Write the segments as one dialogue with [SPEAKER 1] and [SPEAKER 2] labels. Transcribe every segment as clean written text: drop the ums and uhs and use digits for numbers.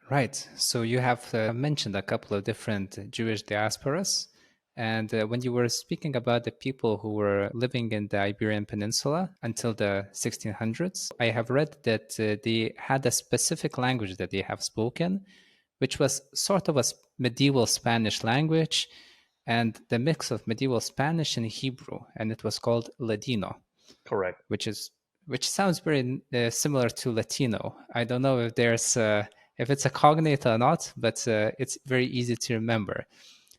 [SPEAKER 1] Right. So you have mentioned a couple of different Jewish diasporas. And when you were speaking about the people who were living in the Iberian Peninsula until the 1600s, I have read that they had a specific language that they have spoken, which was sort of a medieval Spanish language and the mix of medieval Spanish and Hebrew, and it was called Ladino,
[SPEAKER 2] Correct.
[SPEAKER 1] which sounds very similar to Latino. I don't know if there's if it's a cognate or not, but it's very easy to remember.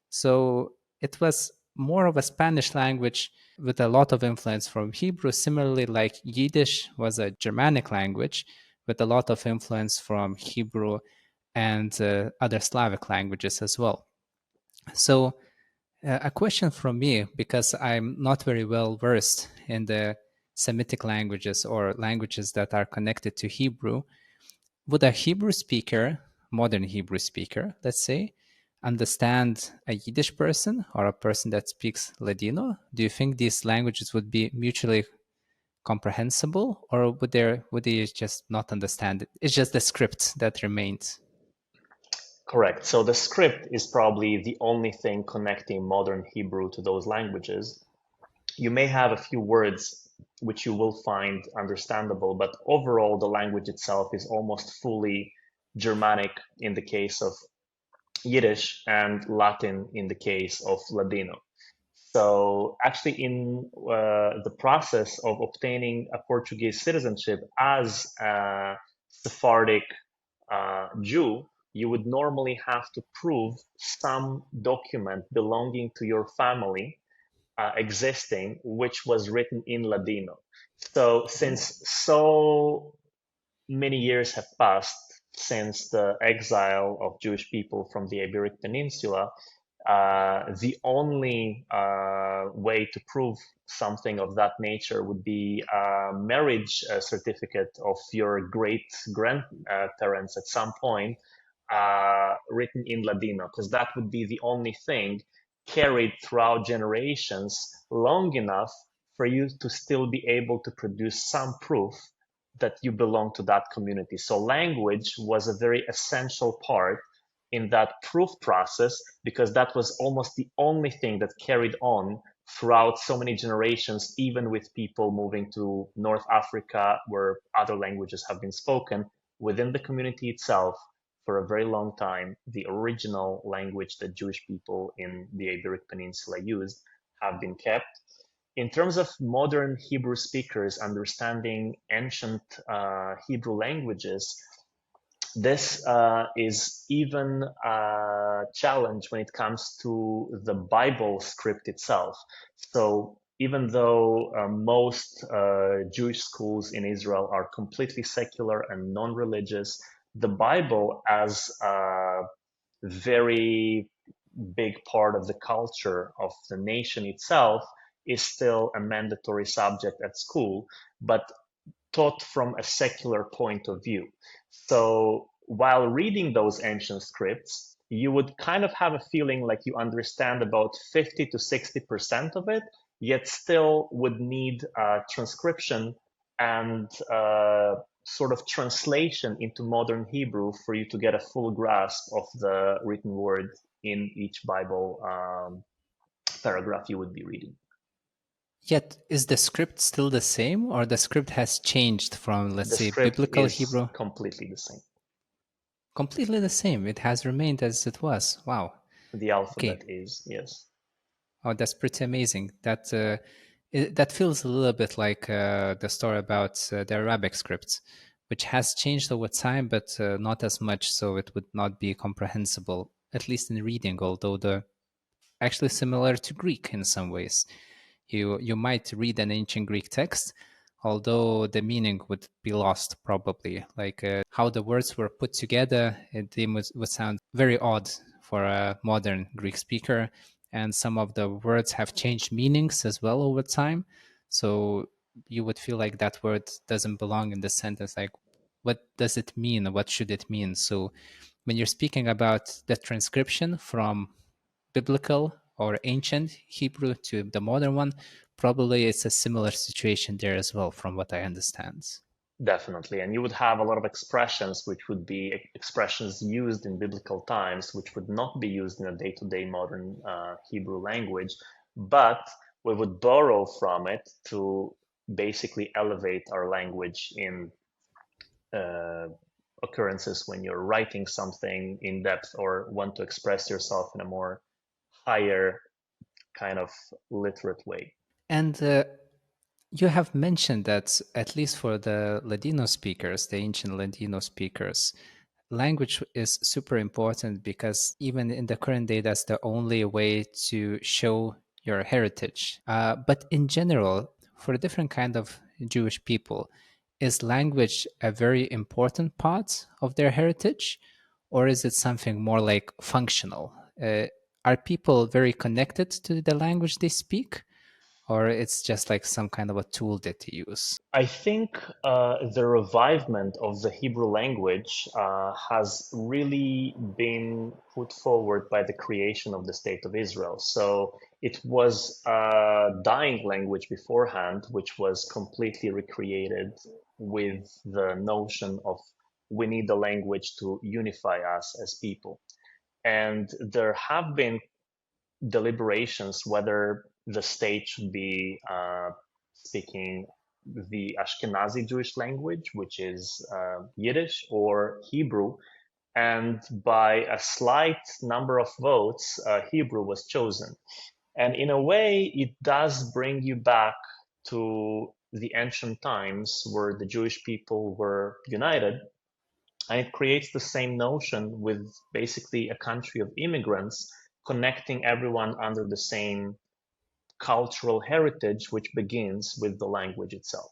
[SPEAKER 1] So it was more of a Spanish language with a lot of influence from Hebrew. Similarly, like Yiddish was a Germanic language with a lot of influence from Hebrew and other Slavic languages as well. So a question from me, because I'm not very well versed in the Semitic languages or languages that are connected to Hebrew. Would a Hebrew speaker, modern Hebrew speaker, let's say, understand a Yiddish person or a person that speaks Ladino? Do you think these languages would be mutually comprehensible, or would they just not understand it? It's just the script that remained.
[SPEAKER 2] Correct. So the script is probably the only thing connecting modern Hebrew to those languages. You may have a few words which you will find understandable, but overall, the language itself is almost fully Germanic in the case of Yiddish and Latin in the case of Ladino. So, actually, in the process of obtaining a Portuguese citizenship as a Sephardic Jew, you would normally have to prove some document belonging to your family existing, which was written in Ladino. So, since so many years have passed since the exile of Jewish people from the Iberic Peninsula, the only way to prove something of that nature would be a marriage certificate of your great grandparents at some point, written in Ladino, because that would be the only thing carried throughout generations long enough for you to still be able to produce some proof that you belong to that community. So language was a very essential part in that proof process because that was almost the only thing that carried on throughout so many generations, even with people moving to North Africa where other languages have been spoken. Within the community itself, for a very long time, the original language that Jewish people in the Iberic Peninsula used have been kept. In terms of modern Hebrew speakers understanding ancient Hebrew languages, this is even a challenge when it comes to the Bible script itself. So even though most Jewish schools in Israel are completely secular and non-religious, the Bible as a very big part of the culture of the nation itself is still a mandatory subject at school, but taught from a secular point of view. So while reading those ancient scripts, you would kind of have a feeling like you understand about 50 to 60% of it, yet still would need transcription and sort of translation into modern Hebrew for you to get a full grasp of the written word in each Bible paragraph you would be reading.
[SPEAKER 1] Yet, is the script still the same, or the script has changed from, let's
[SPEAKER 2] The
[SPEAKER 1] say,
[SPEAKER 2] script
[SPEAKER 1] biblical
[SPEAKER 2] is
[SPEAKER 1] Hebrew?
[SPEAKER 2] completely the same.
[SPEAKER 1] Completely the same. It has remained as it was. Wow.
[SPEAKER 2] The
[SPEAKER 1] Okay.
[SPEAKER 2] alphabet is, yes.
[SPEAKER 1] Oh, that's pretty amazing. That feels a little bit like the story about the Arabic scripts, which has changed over time, but not as much, so it would not be comprehensible, at least in reading. Although the actually similar to Greek in some ways. You might read an ancient Greek text, although the meaning would be lost probably. Like how the words were put together, they would sound very odd for a modern Greek speaker, and some of the words have changed meanings as well over time. So you would feel like that word doesn't belong in the sentence. Like, what does it mean? What should it mean? So when you're speaking about the transcription from biblical or ancient Hebrew to the modern one, probably it's a similar situation there as well, from what I understand.
[SPEAKER 2] Definitely. And you would have a lot of expressions, which would be expressions used in biblical times, which would not be used in a day-to-day modern Hebrew language, but we would borrow from it to basically elevate our language in uh, occurrences when you're writing something in depth or want to express yourself in a more higher kind of literate way.
[SPEAKER 1] And you have mentioned that, at least for the Ladino speakers, the ancient Ladino speakers, language is super important because even in the current day, that's the only way to show your heritage. But in general, for a different kind of Jewish people, is language a very important part of their heritage, or is it something more like functional? Are people very connected to the language they speak, or it's just like some kind of a tool that you use?
[SPEAKER 2] I think the revivement of the Hebrew language has really been put forward by the creation of the State of Israel. So it was a dying language beforehand, which was completely recreated with the notion of we need a language to unify us as people. And there have been deliberations whether the state should be speaking the Ashkenazi Jewish language, which is Yiddish, or Hebrew. And by a slight number of votes, Hebrew was chosen. And in a way, it does bring you back to the ancient times where the Jewish people were united. And it creates the same notion with basically a country of immigrants connecting everyone under the same cultural heritage, which begins with the language itself.